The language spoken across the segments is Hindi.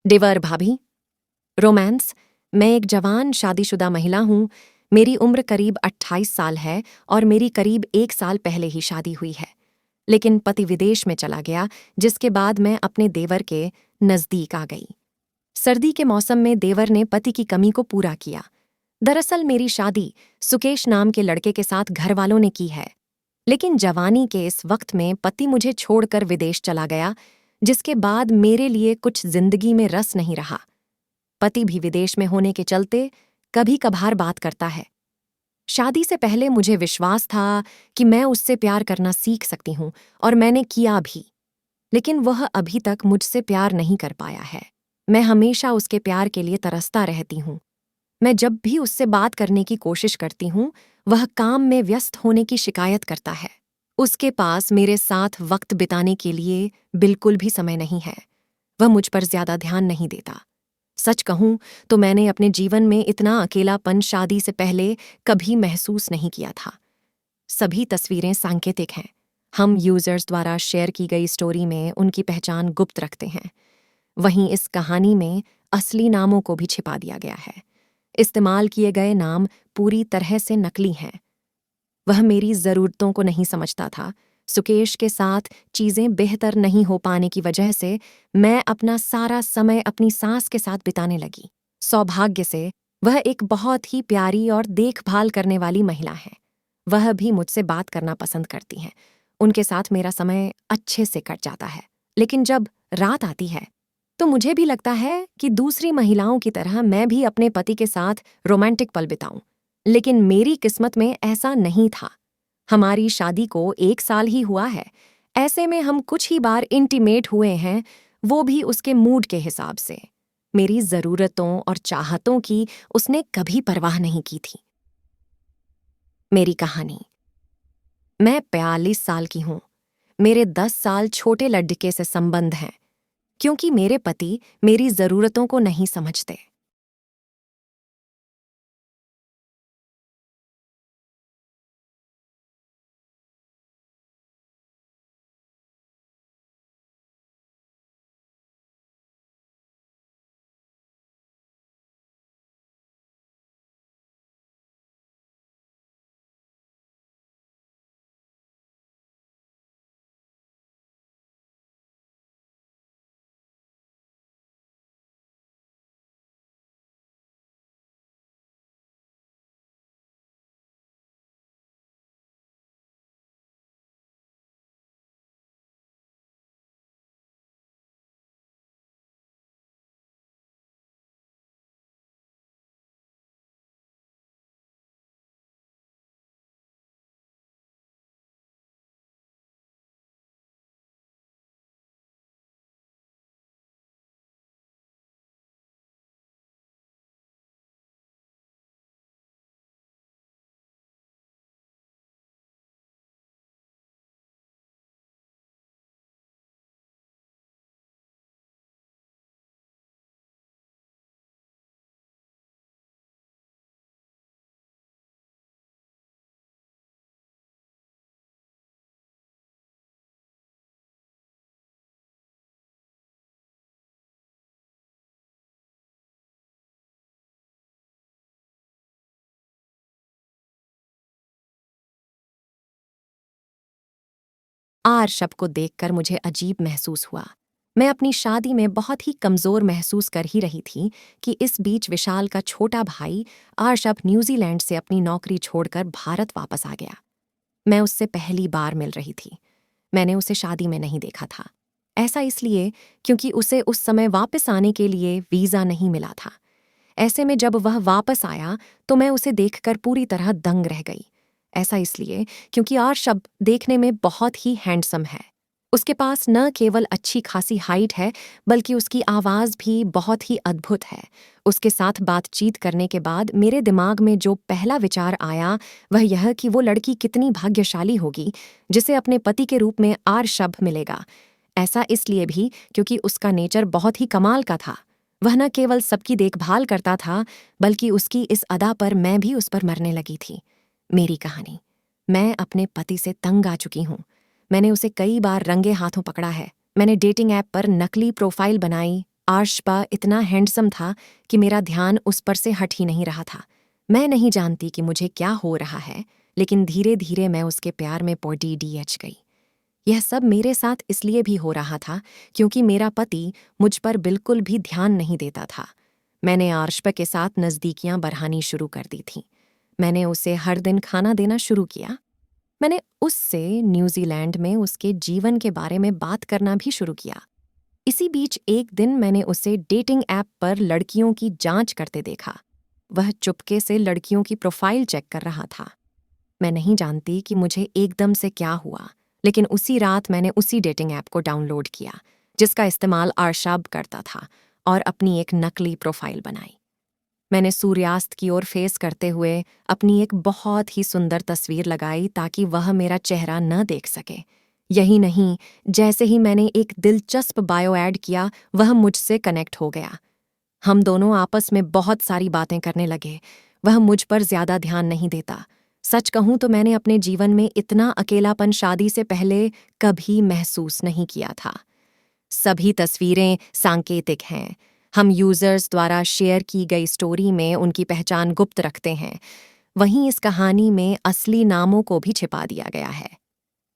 देवर भाभी। रोमांस। मैं एक जवान शादीशुदा महिला हूँ। मेरी उम्र करीब 28 साल है और मेरी करीब 1 साल पहले ही शादी हुई है। लेकिन पति विदेश में चला गया, जिसके बाद मैं अपने देवर के नज़दीक आ गई। सर्दी के मौसम में देवर ने पति की कमी को पूरा किया। दरअसल मेरी शादी सुकेश नाम के लड़के के साथ घर वालों ने की है, लेकिन जवानी के इस वक्त में पति मुझे छोड़कर विदेश चला गया, जिसके बाद मेरे लिए कुछ जिंदगी में रस नहीं रहा। पति भी विदेश में होने के चलते कभी कभार बात करता है। शादी से पहले मुझे विश्वास था कि मैं उससे प्यार करना सीख सकती हूँ, और मैंने किया भी। लेकिन वह अभी तक मुझसे प्यार नहीं कर पाया है। मैं हमेशा उसके प्यार के लिए तरसता रहती हूँ। मैं जब भी उससे बात करने की कोशिश करती हूँ, वह काम में व्यस्त होने की शिकायत करता है। उसके पास मेरे साथ वक्त बिताने के लिए बिल्कुल भी समय नहीं है। वह मुझ पर ज्यादा ध्यान नहीं देता। सच कहूं तो मैंने अपने जीवन में इतना अकेलापन शादी से पहले कभी महसूस नहीं किया था। सभी तस्वीरें सांकेतिक हैं। हम यूजर्स द्वारा शेयर की गई स्टोरी में उनकी पहचान गुप्त रखते हैं। वहीं इस कहानी में असली नामों को भी छिपा दिया गया है। इस्तेमाल किए गए नाम पूरी तरह से नकली हैं। वह मेरी ज़रूरतों को नहीं समझता था। सुकेश के साथ चीज़ें बेहतर नहीं हो पाने की वजह से मैं अपना सारा समय अपनी सास के साथ बिताने लगी। सौभाग्य से वह एक बहुत ही प्यारी और देखभाल करने वाली महिला है। वह भी मुझसे बात करना पसंद करती हैं। उनके साथ मेरा समय अच्छे से कट जाता है। लेकिन जब रात आती है तो मुझे भी लगता है कि दूसरी महिलाओं की तरह मैं भी अपने पति के साथ रोमांटिक पल बिताऊं। लेकिन मेरी किस्मत में ऐसा नहीं था। हमारी शादी को 1 साल ही हुआ है। ऐसे में हम कुछ ही बार इंटीमेट हुए हैं, वो भी उसके मूड के हिसाब से। मेरी ज़रूरतों और चाहतों की उसने कभी परवाह नहीं की थी। मेरी कहानी। मैं 42 साल की हूँ। मेरे 10 साल छोटे लड़के से संबंध हैं, क्योंकि मेरे पति मेरी ज़रूरतों को नहीं समझते। आरशब को देखकर मुझे अजीब महसूस हुआ। मैं अपनी शादी में बहुत ही कमज़ोर महसूस कर ही रही थी कि इस बीच विशाल का छोटा भाई आरशब न्यूजीलैंड से अपनी नौकरी छोड़कर भारत वापस आ गया। मैं उससे पहली बार मिल रही थी। मैंने उसे शादी में नहीं देखा था। ऐसा इसलिए क्योंकि उसे उस समय वापस आने के लिए वीज़ा नहीं मिला था। ऐसे में जब वह वापस आया तो मैं उसे देखकर पूरी तरह दंग रह गई। ऐसा इसलिए क्योंकि आरशब देखने में बहुत ही हैंडसम है। उसके पास न केवल अच्छी खासी हाइट है, बल्कि उसकी आवाज़ भी बहुत ही अद्भुत है। उसके साथ बातचीत करने के बाद मेरे दिमाग में जो पहला विचार आया वह यह कि वो लड़की कितनी भाग्यशाली होगी जिसे अपने पति के रूप में आरशब मिलेगा। ऐसा इसलिए भी क्योंकि उसका नेचर बहुत ही कमाल का था। वह न केवल सबकी देखभाल करता था, बल्कि उसकी इस अदा पर मैं भी उस पर मरने लगी थी। मेरी कहानी। मैं अपने पति से तंग आ चुकी हूँ। मैंने उसे कई बार रंगे हाथों पकड़ा है। मैंने डेटिंग ऐप पर नकली प्रोफाइल बनाई, आर्शबा इतना हैंडसम था कि मेरा ध्यान उस पर से हट ही नहीं रहा था। मैं नहीं जानती कि मुझे क्या हो रहा है, लेकिन धीरे धीरे मैं उसके प्यार में पड़ी गई। यह सब मेरे साथ इसलिए भी हो रहा था क्योंकि मेरा पति मुझ पर बिल्कुल भी ध्यान नहीं देता था। मैंने आर्शबा के साथ नज़दीकियां बढ़ानी शुरू कर दी थीं। मैंने उसे हर दिन खाना देना शुरू किया। मैंने उससे न्यूजीलैंड में उसके जीवन के बारे में बात करना भी शुरू किया। इसी बीच एक दिन मैंने उसे डेटिंग ऐप पर लड़कियों की जांच करते देखा। वह चुपके से लड़कियों की प्रोफाइल चेक कर रहा था। मैं नहीं जानती कि मुझे एकदम से क्या हुआ, लेकिन उसी रात मैंने उसी डेटिंग ऐप को डाउनलोड किया जिसका इस्तेमाल आर्शाब करता था और अपनी एक नकली प्रोफाइल बनाई। मैंने सूर्यास्त की ओर फेस करते हुए अपनी एक बहुत ही सुंदर तस्वीर लगाई ताकि वह मेरा चेहरा न देख सके। यही नहीं, जैसे ही मैंने एक दिलचस्प बायो ऐड किया, वह मुझसे कनेक्ट हो गया। हम दोनों आपस में बहुत सारी बातें करने लगे। वह मुझ पर ज्यादा ध्यान नहीं देता। सच कहूं तो मैंने अपने जीवन में इतना अकेलापन शादी से पहले कभी महसूस नहीं किया था। सभी तस्वीरें सांकेतिक हैं। हम यूजर्स द्वारा शेयर की गई स्टोरी में उनकी पहचान गुप्त रखते हैं। वहीं इस कहानी में असली नामों को भी छिपा दिया गया है।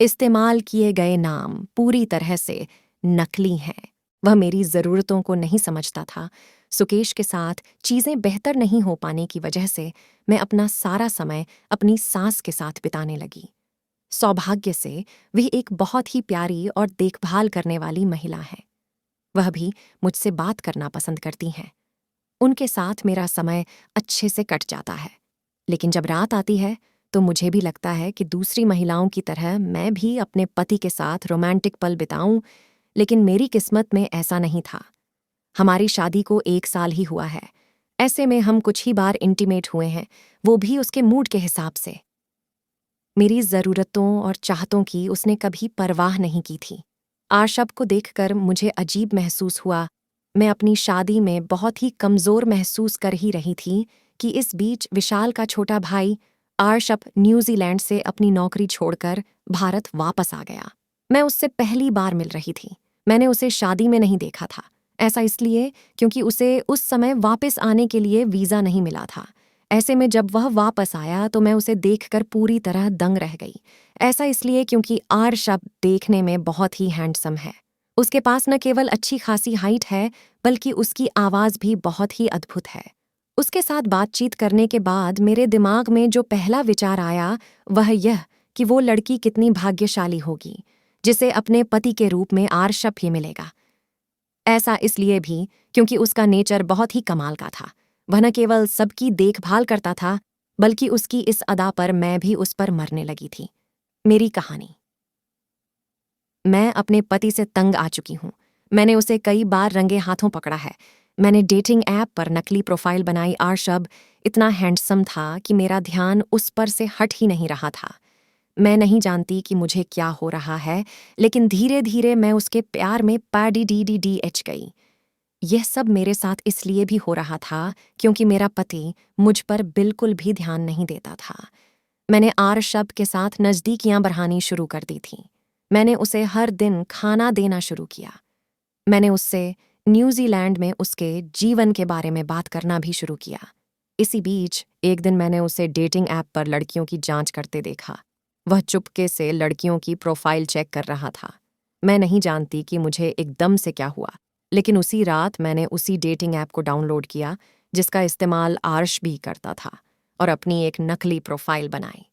इस्तेमाल किए गए नाम पूरी तरह से नकली हैं। वह मेरी ज़रूरतों को नहीं समझता था। सुकेश के साथ चीज़ें बेहतर नहीं हो पाने की वजह से मैं अपना सारा समय अपनी सास के साथ बिताने लगी। सौभाग्य से वे एक बहुत ही प्यारी और देखभाल करने वाली महिला है। वह भी मुझसे बात करना पसंद करती हैं। उनके साथ मेरा समय अच्छे से कट जाता है। लेकिन जब रात आती है तो मुझे भी लगता है कि दूसरी महिलाओं की तरह मैं भी अपने पति के साथ रोमांटिक पल बिताऊं, लेकिन मेरी किस्मत में ऐसा नहीं था। हमारी शादी को 1 साल ही हुआ है। ऐसे में हम कुछ ही बार इंटीमेट हुए हैं, वो भी उसके मूड के हिसाब से। मेरी ज़रूरतों और चाहतों की उसने कभी परवाह नहीं की थी। आर्शब को देखकर मुझे अजीब महसूस हुआ। मैं अपनी शादी में बहुत ही कमज़ोर महसूस कर ही रही थी कि इस बीच विशाल का छोटा भाई आर्शब न्यूजीलैंड से अपनी नौकरी छोड़कर भारत वापस आ गया। मैं उससे पहली बार मिल रही थी। मैंने उसे शादी में नहीं देखा था। ऐसा इसलिए क्योंकि उसे उस समय वापस आने के लिए वीज़ा नहीं मिला था। ऐसे में जब वह वापस आया तो मैं उसे देखकर पूरी तरह दंग रह गई। ऐसा इसलिए क्योंकि आर्शब देखने में बहुत ही हैंडसम है। उसके पास न केवल अच्छी खासी हाइट है, बल्कि उसकी आवाज़ भी बहुत ही अद्भुत है। उसके साथ बातचीत करने के बाद मेरे दिमाग में जो पहला विचार आया वह यह कि वो लड़की कितनी भाग्यशाली होगी जिसे अपने पति के रूप में आर्शब ही मिलेगा। ऐसा इसलिए भी क्योंकि उसका नेचर बहुत ही कमाल का था। वह न केवल सबकी देखभाल करता था, बल्कि उसकी इस अदा पर मैं भी उस पर मरने लगी थी। मेरी कहानी। मैं अपने पति से तंग आ चुकी हूँ। मैंने उसे कई बार रंगे हाथों पकड़ा है। मैंने डेटिंग ऐप पर नकली प्रोफाइल बनाई। आर्शब इतना हैंडसम था कि मेरा ध्यान उस पर से हट ही नहीं रहा था। मैं नहीं जानती कि मुझे क्या हो रहा है, लेकिन धीरे धीरे मैं उसके प्यार में पैडी गई। यह सब मेरे साथ इसलिए भी हो रहा था क्योंकि मेरा पति मुझ पर बिल्कुल भी ध्यान नहीं देता था। मैंने आर्शब के साथ नज़दीकियां बढ़ानी शुरू कर दी थीं। मैंने उसे हर दिन खाना देना शुरू किया। मैंने उससे न्यूजीलैंड में उसके जीवन के बारे में बात करना भी शुरू किया। इसी बीच एक दिन मैंने उसे डेटिंग ऐप पर लड़कियों की जांच करते देखा। वह चुपके से लड़कियों की प्रोफाइल चेक कर रहा था। मैं नहीं जानती कि मुझे एकदम से क्या हुआ, लेकिन उसी रात मैंने उसी डेटिंग ऐप को डाउनलोड किया जिसका इस्तेमाल आर्श भी करता था, और अपनी एक नकली प्रोफाइल बनाई।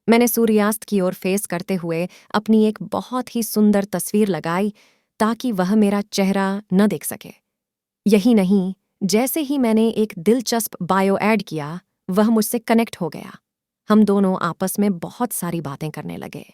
मैंने सूर्यास्त की ओर फेस करते हुए अपनी एक बहुत ही सुंदर तस्वीर लगाई ताकि वह मेरा चेहरा न देख सके। यही नहीं, जैसे ही मैंने एक दिलचस्प बायो ऐड किया, वह मुझसे कनेक्ट हो गया। हम दोनों आपस में बहुत सारी बातें करने लगे।